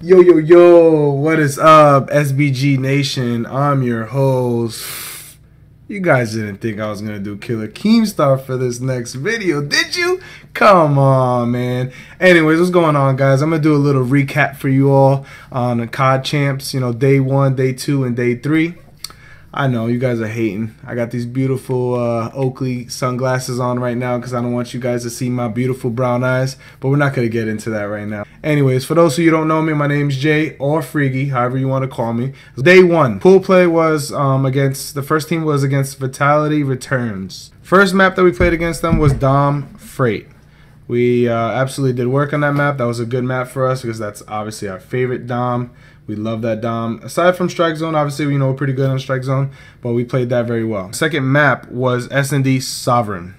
Yo, yo, yo, what is up, SBG Nation? I'm your host. You guys didn't think I was going to do Killer Keemstar for this next video, did you? Come on, man. Anyways, what's going on, guys? I'm going to do a little recap for you all on the COD Champs, day 1, day 2, and day 3. I know, you guys are hating. I got these beautiful Oakley sunglasses on right now because I don't want you guys to see my beautiful brown eyes, but we're not going to get into that right now. Anyways, for those of you who don't know me, my name's Jay, or FrEaGy, however you want to call me. Day 1, pool play was the first team was against Vitality Returns. First map that we played against them was Dom Freight. We absolutely did work on that map. That was a good map for us because that's obviously our favorite Dom. We love that Dom. Aside from Strike Zone, obviously we're pretty good on Strike Zone, but we played that very well. Second map was S&D Sovereign.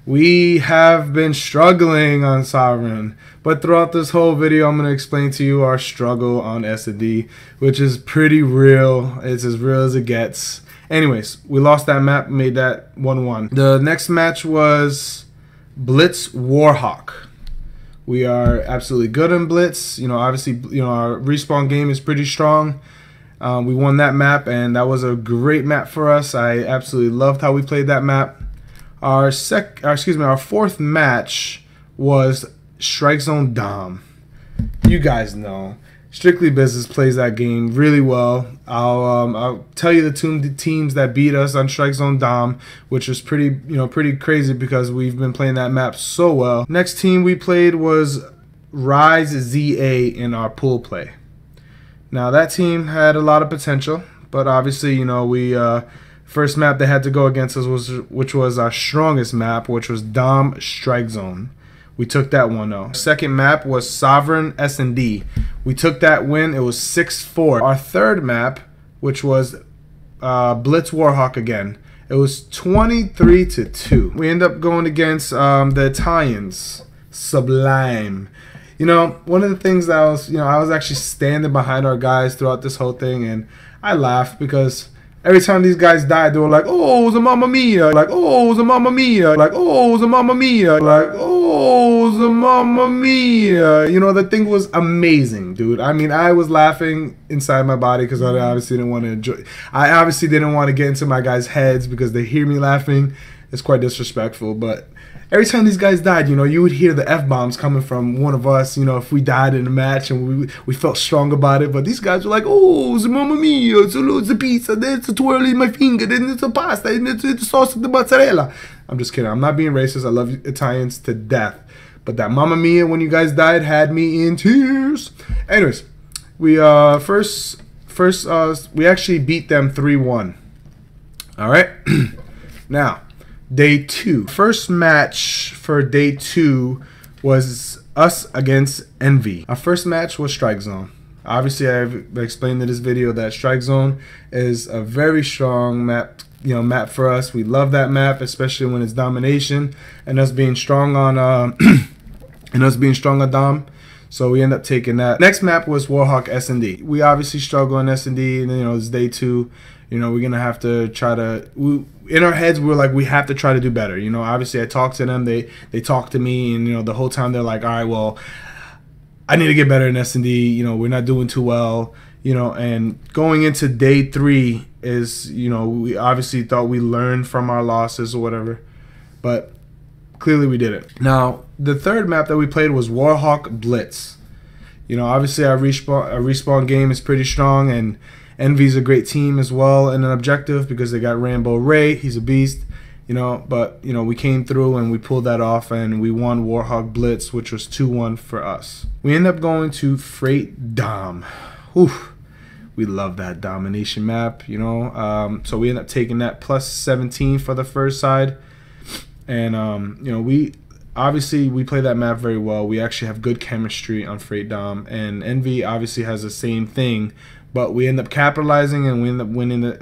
We have been struggling on Sovereign, but throughout this whole video, I'm going to explain to you our struggle on S&D, which is pretty real. It's as real as it gets. Anyways, we lost that map, made that 1-1. The next match was Blitz Warhawk. We are absolutely good in Blitz. Obviously, our respawn game is pretty strong. We won that map, and that was a great map for us. I absolutely loved how we played that map. Our fourth match was Strike Zone Dom. You guys know, Strictly Business plays that game really well. I'll tell you the teams that beat us on Strike Zone Dom, which was pretty crazy because we've been playing that map so well. Next team we played was Rise ZA in our pool play. Now that team had a lot of potential, but obviously first map they had to go against us which was our strongest map, which was Dom Strike Zone. We took that 1-0. Second map was Sovereign S&D. We took that win. It was 6-4. Our third map, which was Blitz Warhawk again, it was 23-2. We end up going against the Italians, Sublime. One of the things that I was actually standing behind our guys throughout this whole thing, and I laughed because every time these guys died, they were like, "Oh, it's a mamma mia!" Like, "Oh, it's a mamma mia!" Like, "Oh, it's a mamma mia!" Like, "Oh, it's a mamma mia!" The thing was amazing, dude. I mean, I was laughing inside my body because I obviously didn't want to enjoy. I obviously didn't want to get into my guys' heads because they hear me laughing. It's quite disrespectful, but every time these guys died, you would hear the F-bombs coming from one of us, if we died in a match and we felt strong about it. But these guys were like, "Oh, it's mamma mia, it's a pizza, then it's a twirl in my finger, then it's a pasta, and it's a sauce with mozzarella." I'm just kidding. I'm not being racist. I love Italians to death. But that mamma mia when you guys died had me in tears. Anyways, we we actually beat them 3-1. All right. Now, Day 2. First match for Day 2 was us against Envy. Our first match was Strike Zone. Obviously, I've explained in this video that Strike Zone is a very strong map, map for us. We love that map, especially when it's domination and us being strong on Dom. So we end up taking that. Next map was Warhawk S&D. We obviously struggle in S&D, and it's Day 2. We're gonna have to try to. In our heads, we're like, we have to try to do better. Obviously, I talked to them. They talked to me, and the whole time they're like, "All right, well, I need to get better in S&D. We're not doing too well. And going into Day 3 is, we obviously thought we learned from our losses or whatever, but clearly we didn't. Now, the third map that we played was Warhawk Blitz. Obviously our respawn game is pretty strong, and Envy's a great team as well in an objective because they got Rambo Ray. He's a beast, but we came through and we pulled that off and we won Warhawk Blitz, which was 2-1 for us. We end up going to Freight Dom. Oof. We love that domination map, so we end up taking that plus 17 for the first side. And we play that map very well. We actually have good chemistry on Freight Dom, and Envy obviously has the same thing. But we end up capitalizing and we end up winning that,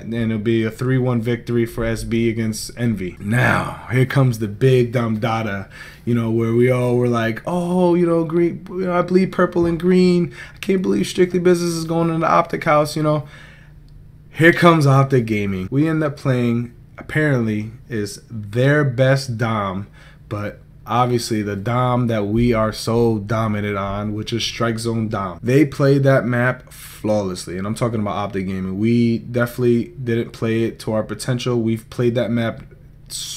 and it'll be a 3-1 victory for SB against Envy. Now, here comes the big dumb data, where we all were like, "Oh, green, I bleed purple and green. I can't believe Strictly Business is going in the Optic House, Here comes Optic Gaming. We end up playing, apparently, is their best Dom, but obviously the dom that we are so dominant on, which is strike zone dom. They played that map flawlessly, and I'm talking about Optic Gaming. We definitely didn't play it to our potential. We've played that map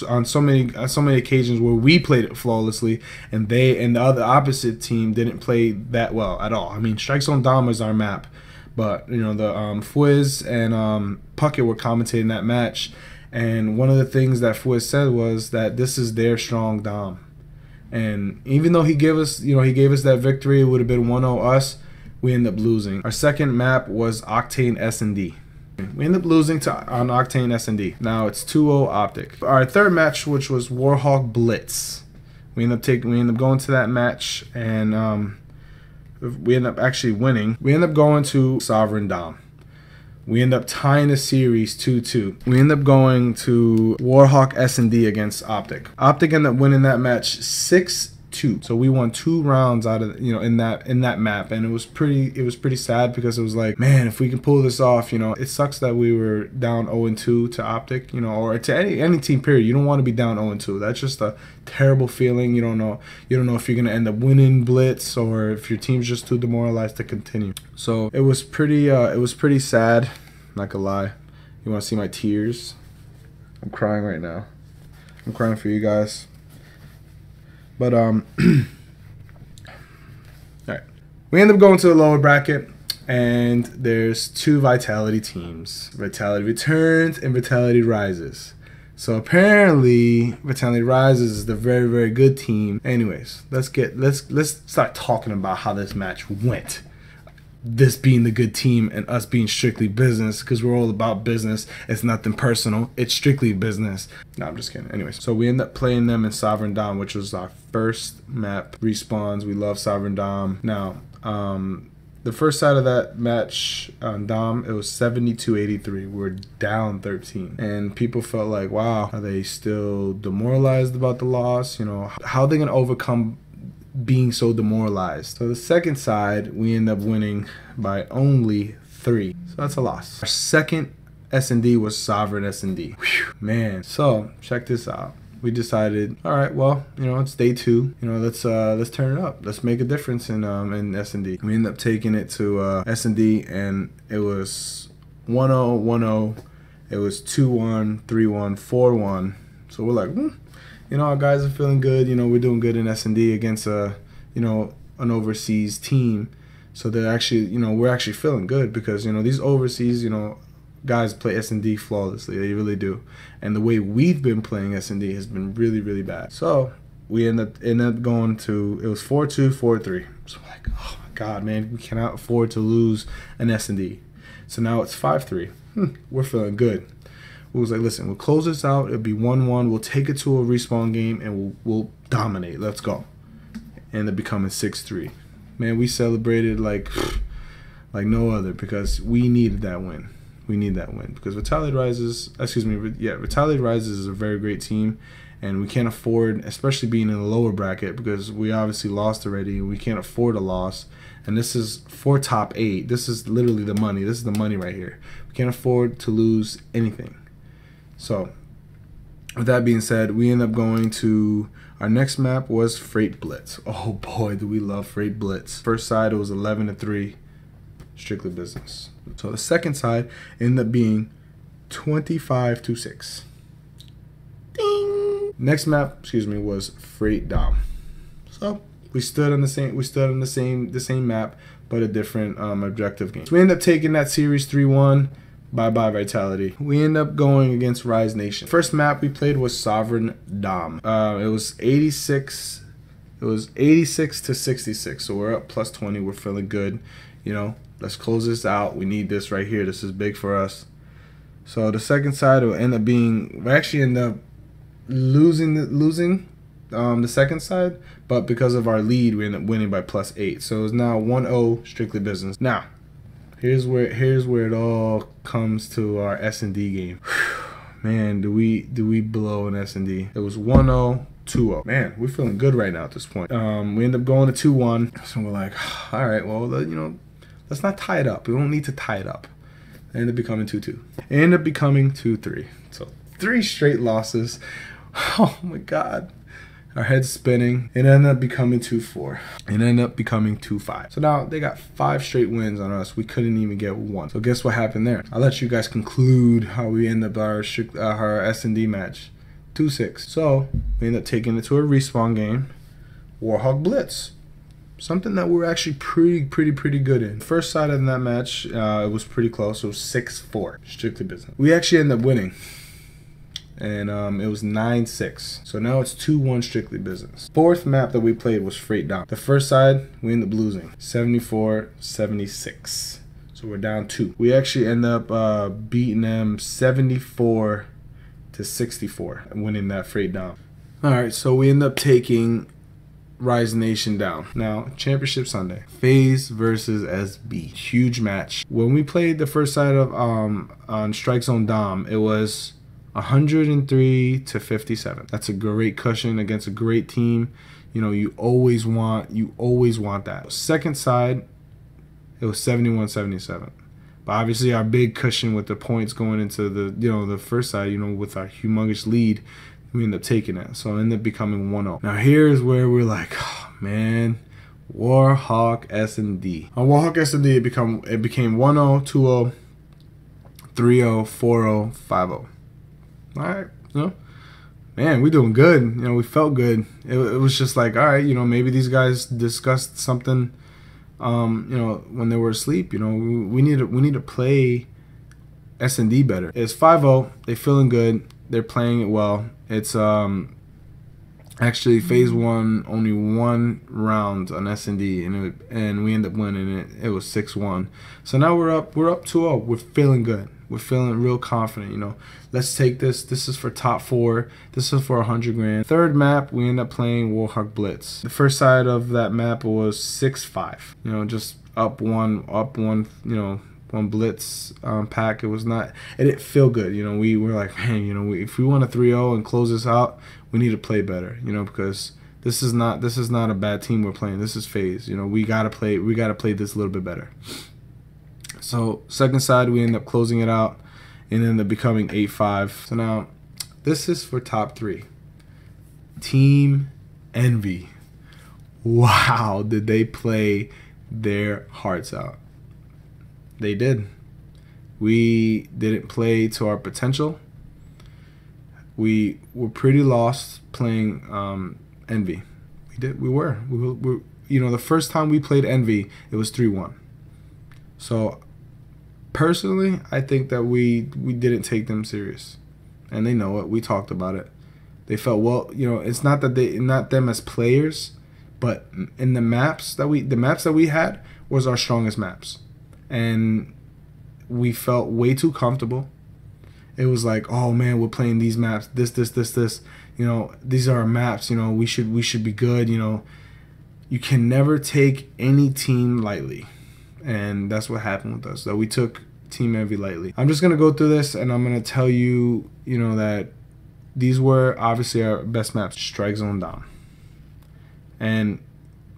on so many occasions where we played it flawlessly, and they and the other opposite team didn't play that well at all. I mean, strike zone dom is our map, but you know, the FrEaGy'S and Puckett were commentating that match, and one of the things that FrEaGy'S said was that this is their strong dom. And even though he gave us that victory, it would have been 1-0 us. We ended up losing. Our second map was Octane S&D. We ended up losing on Octane S&D. Now it's 2-0 Optic. Our third match, which was Warhawk Blitz, we ended up going to that match, and we ended up actually winning. We ended up going to Sovereign Dom. We end up tying the series 2-2. We end up going to Warhawk S&D against Optic. Optic ended up winning that match 6-2. So we won 2 rounds out of, in that map, and it was pretty sad, because it was like, man, if we can pull this off, it sucks that we were down 0-2 to Optic, or to any team period. You don't want to be down 0-2. That's just a terrible feeling. You don't know if you're gonna end up winning Blitz, or if your team's just too demoralized to continue. So it was pretty sad, not gonna lie. You want to see my tears? I'm crying right now. I'm crying for you guys. But all right, we end up going to the lower bracket, and there's 2 Vitality teams: Vitality Returns and Vitality Rises. So apparently Vitality Rises is the very, very good team. Anyways, let's start talking about how this match went. This being the good team and us being strictly business, because we're all about business. It's nothing personal. It's strictly business. No, I'm just kidding. Anyways, so we end up playing them in Sovereign Dom, which was our first map. Respawns. We love Sovereign Dom. Now, the first side of that match on Dom, it was 72-83. We're down 13, and people felt like, wow, are they still demoralized about the loss? How are they gonna overcome being so demoralized? So the second side, we end up winning by only 3. So that's a loss. Our second S&D was Sovereign S&D. Whew, man. So check this out. We decided, all right, well, it's day 2. Let's turn it up. Let's make a difference in S&D. We ended up taking it to S&D, and it was 1-0, 1-0. It was 2-1, 3-1, 4-1. So we're like, our guys are feeling good. We're doing good in S&D against an overseas team. So they're actually, we're actually feeling good, because, these overseas, guys play S&D flawlessly. They really do. And the way we've been playing S&D has been really, really bad. So we end up going to, it was 4-2, 4-3. So we're like, oh my God, man, we cannot afford to lose an S&D. So now it's 5-3. We're feeling good. We was like, listen, we'll close this out. It'll be 1-1. We'll take it to a respawn game, and we'll dominate. Let's go. And it becoming 6-3. Man, we celebrated like no other, because we needed that win. We need that win, because Vitality Rises, Vitality Rises is a very great team, and we can't afford, especially being in the lower bracket, because we obviously lost already. We can't afford a loss. And this is for top 8. This is literally the money. This is the money right here. We can't afford to lose anything. So, with that being said, we end up going to our next map was Freight Blitz. Oh boy, do we love Freight Blitz. First side, it was 11-3, strictly business. So the second side ended up being 25-6. Ding. Next map, was Freight Dom. So we stood on the same map, but a different objective game. So we ended up taking that series 3-1. Bye-bye Vitality. We end up going against Rise Nation. First map we played was Sovereign Dom. It was 86 to 66. So we're up plus 20. We're feeling good. Let's close this out. We need this right here. This is big for us. So the second side will end up being, we actually end up losing the second side, but because of our lead, we end up winning by plus 8. So it's now 1-0 strictly business. Now, here's where it all comes to our S&D game. Man, do we blow an S&D? It was 1-0, 2-0. Man, we're feeling good right now at this point. We end up going to 2-1. So we're like, all right, well, let's not tie it up. We don't need to tie it up. It ended up becoming 2-2. It ended up becoming 2-3. So 3 straight losses. Oh my God. Our head's spinning. It ended up becoming 2-4. It ended up becoming 2-5. So now they got 5 straight wins on us. We couldn't even get 1. So guess what happened there? I'll let you guys conclude how we end up our S&D match. 2-6. So we ended up taking it to a respawn game. Warhawk Blitz. Something that we're actually pretty good in. First side of that match, it was pretty close. It was 6-4. Strictly business. We actually ended up winning. And it was 9-6. So now it's 2-1 strictly business. Fourth map that we played was FrEaGy'S. The first side, we ended up losing. 74-76. So we're down 2. We actually end up beating them 74-64 and winning that FrEaGy'S. Alright, so we end up taking Rise Nation down. Now, Championship Sunday. FaZe versus SB. Huge match. When we played the first side of on Strike Zone Dom, it was 103-57. That's a great cushion against a great team. You know, you always want that. Second side, it was 71-77. But obviously our big cushion with the points going into the first side, with our humongous lead, we ended up taking it. So it ended up becoming 1-0. Now here's where we're like, oh, man, Warhawk S&D. On Warhawk S&D, it became 1-0, 2-0, 3-0, 4-0, 5-0. All right, man, we doing good. We felt good. It was just like, all right, maybe these guys discussed something, when they were asleep. We need to play S&D better. It's 5-0. They feeling good. They're playing it well. It's actually FaZe won only 1 round on S&D, and we ended up winning it. It was 6-1. So now we're up 2-0. We're feeling good. We're feeling real confident. Let's take this. This is for top 4. This is for 100 grand. Third map, we end up playing Warhawk Blitz. The first side of that map was 6-5. Just up one. One blitz pack. It didn't feel good. We were like, man, if we want a 3-0 and close this out, we need to play better. Because this is not a bad team we're playing. This is FaZe. We gotta play this a little bit better. So second side, we end up closing it out and ended up becoming 8-5. So now this is for top 3. Team Envy. Wow, did they play their hearts out? They did. We didn't play to our potential. We were pretty lost playing Envy. We were. The first time we played Envy, it was 3-1. So personally, I think that we didn't take them serious, and they know it. We talked about it. They felt, well, it's not them as players, but in the maps that we had was our strongest maps. And we felt way too comfortable. It was like, oh man, we're playing these maps. This. These are our maps. We should be good. You can never take any team lightly, and that's what happened with us. So we took Team Envy lightly. I'm just gonna go through this, and I'm gonna tell you, that these were obviously our best maps. Strike Zone Dom, and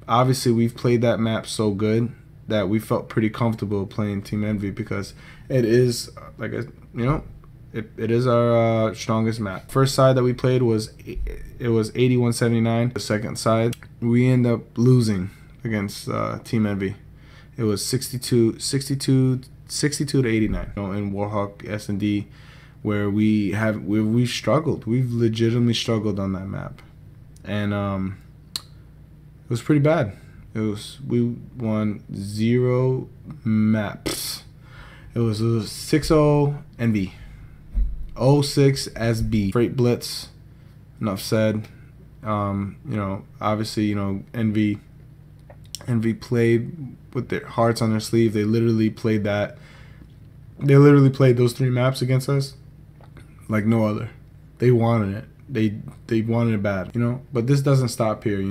obviously we've played that map so good that we felt pretty comfortable playing Team Envy because it is it is our strongest map. First side that we played was 81-79. The second side we end up losing against Team Envy. It was 62-89 in Warhawk S&D, where we've struggled. We've legitimately struggled on that map, and it was pretty bad. We won 0 maps. It was 6-0 Envy, 0-6 SB. Freight Blitz. Enough said. Obviously, Envy played with their hearts on their sleeve. They literally played that. They literally played those 3 maps against us like no other. They wanted it. They wanted it bad, But this doesn't stop here,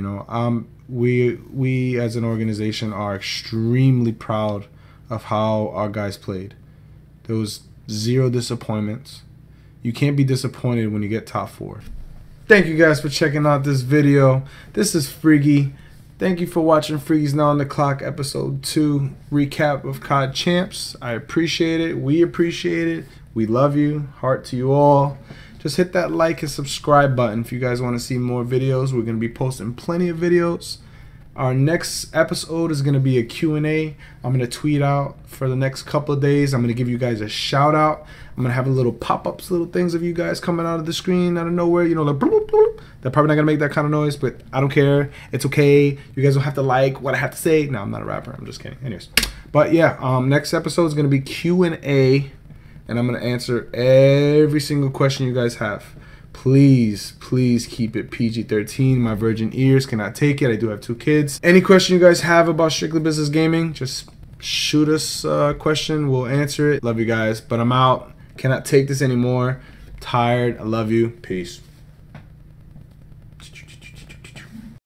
We as an organization are extremely proud of how our guys played. There was 0 disappointments. You can't be disappointed when you get top 4. Thank you guys for checking out this video. This is FrEaGy. Thank you for watching FrEaGy'S Now on the Clock episode 2 recap of COD Champs. I appreciate it. We appreciate it. We love you. Heart to you all. just hit that like and subscribe button if you guys want to see more videos. We're going to be posting plenty of videos. Our next episode is going to be a Q&A. I'm going to tweet out for the next couple of days. I'm going to give you guys a shout out. I'm going to have a little pop-ups, little things of you guys coming out of the screen out of nowhere. You know, like bloop, bloop. They're probably not going to make that kind of noise, but I don't care. It's okay. You guys don't have to like what I have to say. No, I'm not a rapper. I'm just kidding. Anyways. But yeah, next episode is going to be Q&A, and I'm going to answer every single question you guys have. Please, please keep it PG-13. My virgin ears cannot take it. I do have 2 kids. Any question you guys have about Strictly Business Gaming, just shoot us a question. We'll answer it. Love you guys, but I'm out. Cannot take this anymore. Tired. I love you. Peace.